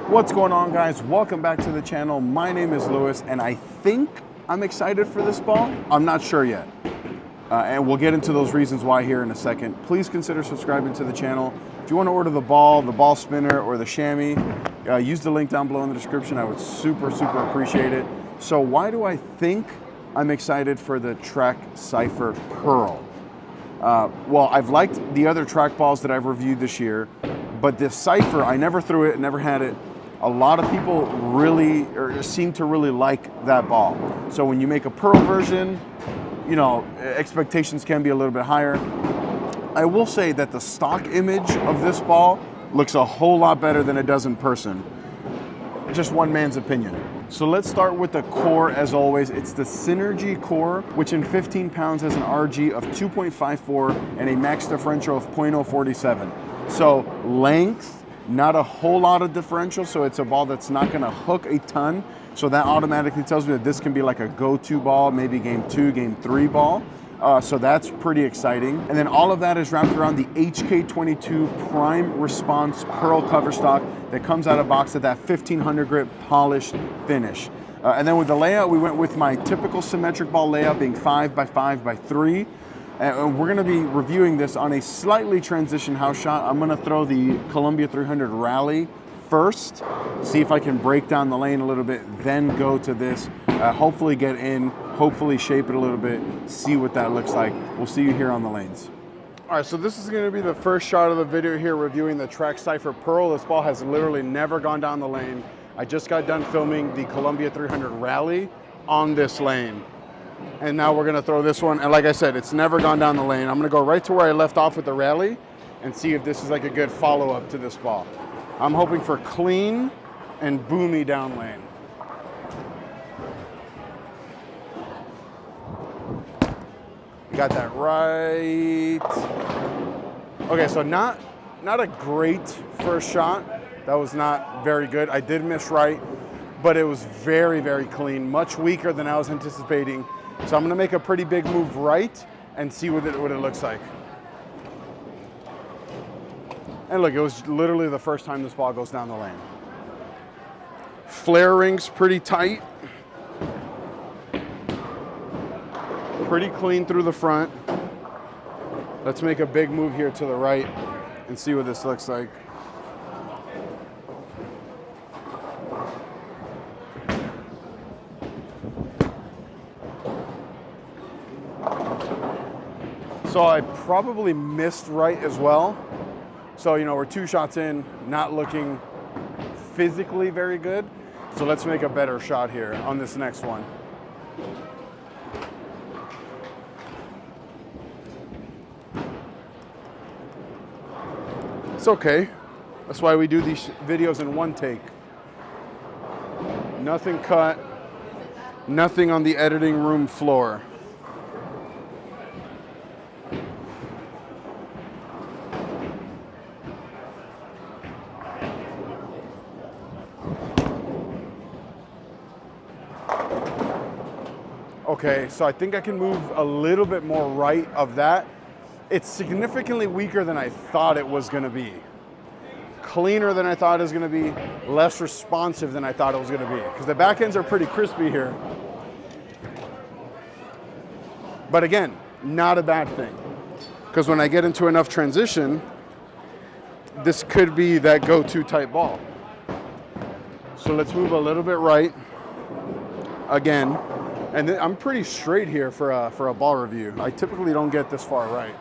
What's going on, guys? Welcome back to the channel. My name is Lewis, and I think I'm excited for this ball. I'm not sure yet. And we'll get into those reasons why here in a second. Please consider subscribing to the channel. If you want to order the ball spinner, or the chamois, use the link down below in the description. I would super appreciate it. So why do I think I'm excited for the Trek Cypher Pearl? Well, I've liked the other track balls that I've reviewed this year, but this Cypher, I never threw it, never had it. A lot of people seem to really like that ball. So when you make a Pearl version, you know, expectations can be a little bit higher. I will say that the stock image of this ball looks a whole lot better than it does in person. Just one man's opinion. So let's start with the core as always. It's the Synergy core, which in 15 pounds has an RG of 2.54 and a max differential of 0.047. So length, not a whole lot of differential, so it's a ball that's not gonna hook a ton. So that automatically tells me that this can be like a go-to ball, maybe game 2, game 3 ball. So that's pretty exciting. And then all of that is wrapped around the HK22 Prime Response Pearl cover stock that comes out of box at that 1500 grit polished finish. And then with the layout, we went with my typical symmetric ball layout being 5x5x3. And we're gonna be reviewing this on a slightly transition house shot. I'm gonna throw the Columbia 300 Rally first, see if I can break down the lane a little bit, then go to this, hopefully get in, hopefully shape it a little bit, see what that looks like. We'll see you here on the lanes. All right, so this is gonna be the first shot of the video here reviewing the Trek Cypher Pearl. This ball has literally never gone down the lane. I just got done filming the Columbia 300 Rally on this lane. And now we're gonna throw this one, and like I said, it's never gone down the lane. I'm gonna go right to where I left off with the Rally and see if this is like a good follow-up to this ball. I'm hoping for clean and boomy down lane. Got that right. Okay, so not a great first shot. That was not very good. I did miss right, but it was very clean, much weaker than I was anticipating. So I'm gonna make a pretty big move right and see what it looks like. And look, it was literally the first time this ball goes down the lane. Flare ring's pretty tight. Pretty clean through the front. Let's make a big move here to the right and see what this looks like. So I probably missed right as well. So, you know, we're 2 shots in, not looking physically very good. So let's make a better shot here on this next one. It's okay. That's why we do these videos in one take. Nothing cut, nothing on the editing room floor. Okay, so I think I can move a little bit more right of that. It's significantly weaker than I thought it was gonna be. Cleaner than I thought it was gonna be, less responsive than I thought it was gonna be. Because the back ends are pretty crispy here. But again, not a bad thing. Because when I get into enough transition, this could be that go-to type ball. So let's move a little bit right again. And I'm pretty straight here for a ball review. I typically don't get this far right.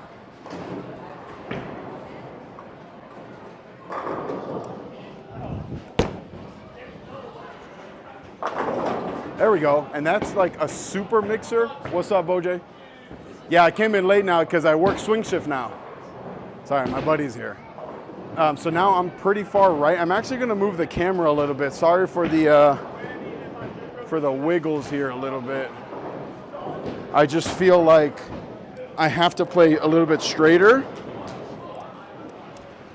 There we go. And that's like a super mixer. What's up, Boj? Yeah, I came in late now because I work swing shift now. Sorry, my buddy's here. So now I'm pretty far right. I'm actually gonna move the camera a little bit. Sorry for the wiggles here a little bit. I just feel like I have to play a little bit straighter,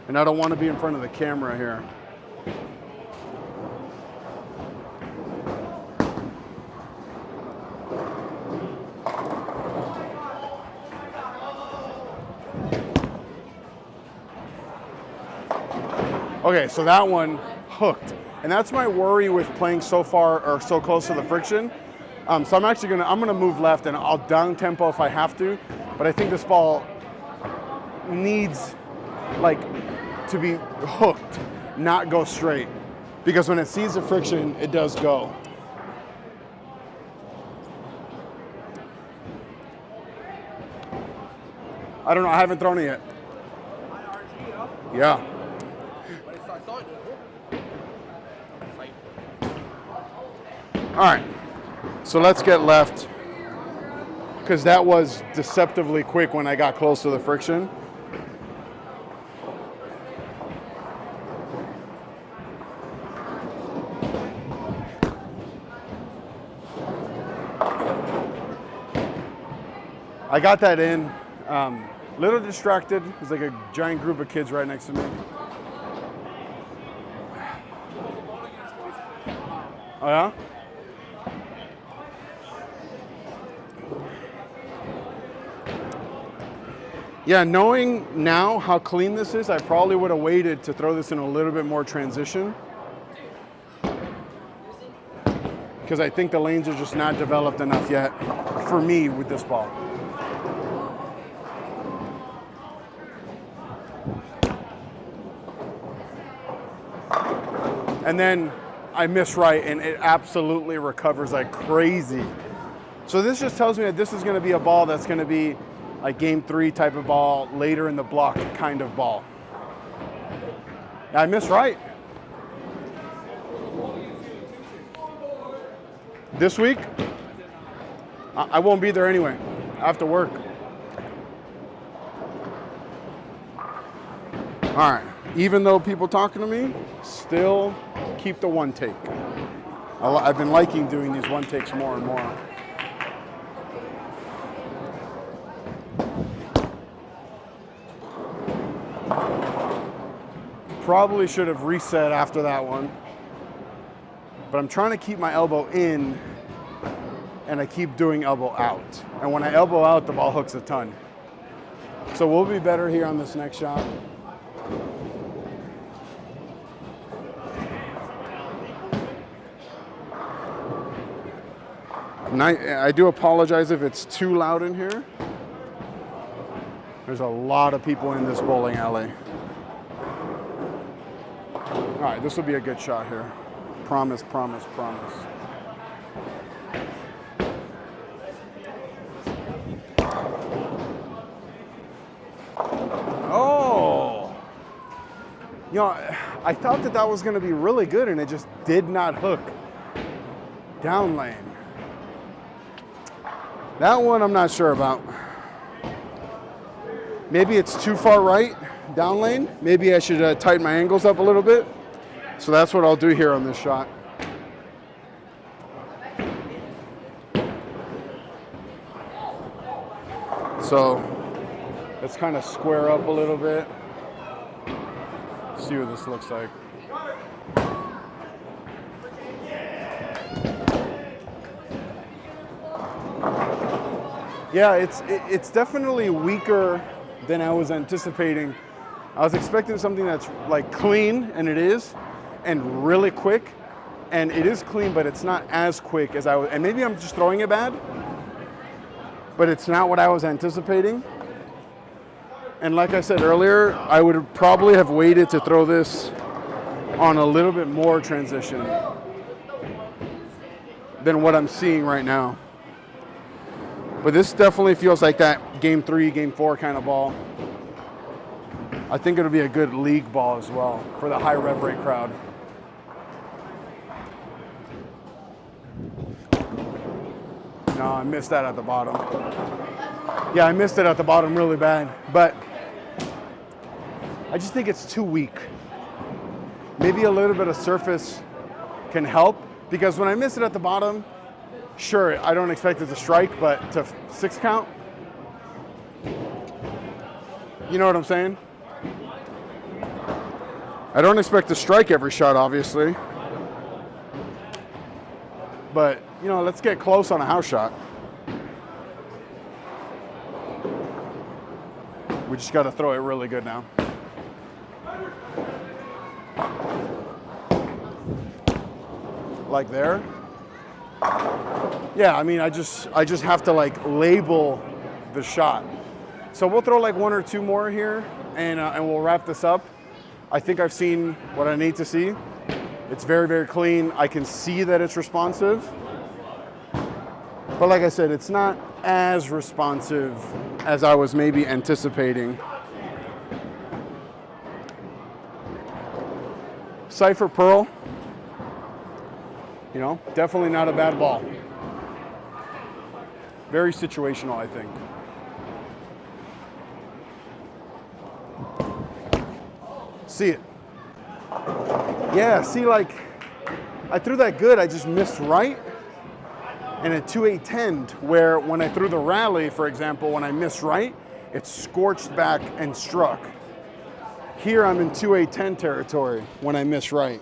and I don't want to be in front of the camera here. Okay, so that one hooked. And that's my worry with playing so far or so close to the friction. So I'm gonna move left and I'll down tempo if I have to, but I think this ball needs like to be hooked, not go straight. Because when it sees the friction, it does go. I don't know, I haven't thrown it yet. Yeah. All right, so let's get left, because that was deceptively quick when I got close to the friction. I got that in. Little distracted. There's like a giant group of kids right next to me. Oh yeah? Yeah, knowing now how clean this is, I probably would have waited to throw this in a little bit more transition. Because I think the lanes are just not developed enough yet for me with this ball. And then I miss right and it absolutely recovers like crazy. So this just tells me that this is gonna be a ball that's gonna be a game 3 type of ball, later in the block kind of ball. I miss right. This week, I won't be there anyway. I have to work. All right, even though people talking to me, still keep the one take. I've been liking doing these one takes more and more. Probably should have reset after that one, but I'm trying to keep my elbow in and I keep doing elbow out. And when I elbow out, the ball hooks a ton. So we'll be better here on this next shot. I do apologize if it's too loud in here. There's a lot of people in this bowling alley. All right, this will be a good shot here. Promise, promise, promise. Oh! You know, I thought that was gonna be really good and it just did not hook. Down lane. That one I'm not sure about. Maybe it's too far right, down lane. Maybe I should tighten my angles up a little bit. So that's what I'll do here on this shot. So let's kind of square up a little bit. See what this looks like. Yeah, it's definitely weaker than I was anticipating. I was expecting something that's like clean, and it is, and really quick. And it is clean, but it's not as quick as I was. And maybe I'm just throwing it bad, but it's not what I was anticipating. And like I said earlier, I would probably have waited to throw this on a little bit more transition than what I'm seeing right now. But this definitely feels like that game 3, game 4 kind of ball. I think it'll be a good league ball as well for the high rev rate crowd. No, I missed that at the bottom. Yeah, I missed it at the bottom really bad, but I just think it's too weak. Maybe a little bit of surface can help, because when I miss it at the bottom, sure, I don't expect it to strike, but to 6 count, you know what I'm saying? I don't expect to strike every shot, obviously. But, you know, let's get close on a house shot. We just got to throw it really good now. like there. Yeah, I mean, I just have to like label the shot. So we'll throw like 1 or 2 more here, and we'll wrap this up. I think I've seen what I need to see. It's very, very clean. I can see that it's responsive. But like I said, it's not as responsive as I was maybe anticipating. Cypher Pearl, you know, definitely not a bad ball. Very situational, I think. See it. Yeah, see, like, I threw that good, I just missed right. And at 2-8-10, where when I threw the rally, for example, when I missed right, it scorched back and struck. Here I'm in 2-8-10 territory when I miss right.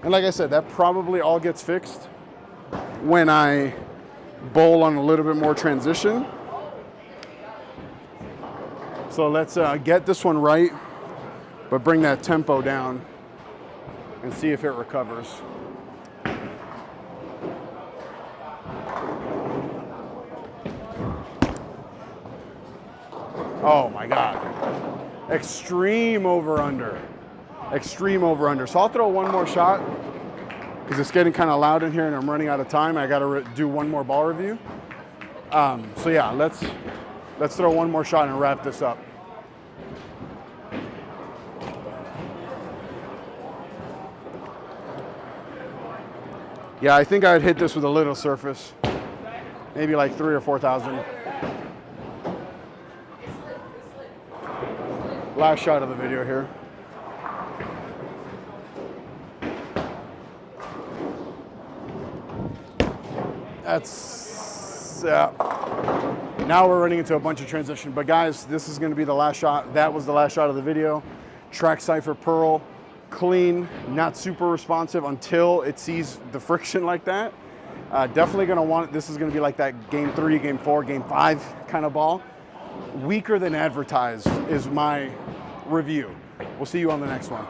And like I said, that probably all gets fixed when I bowl on a little bit more transition. So let's get this one right, but bring that tempo down and see if it recovers. Oh my God. Extreme over-under. Extreme over-under. So I'll throw one more shot because it's getting kind of loud in here and I'm running out of time. I got to do one more ball review. So yeah, let's throw one more shot and wrap this up. Yeah, I think I would hit this with a little surface, maybe like 3,000 or 4,000. Last shot of the video here. That's, now we're running into a bunch of transition. But guys, this is gonna be the last shot. That was the last shot of the video. Track Cypher Pearl, clean, not super responsive until it sees the friction like that. Definitely gonna want it. This is gonna be like that game 3, game 4, game 5 kind of ball. Weaker than advertised is my review. We'll see you on the next one.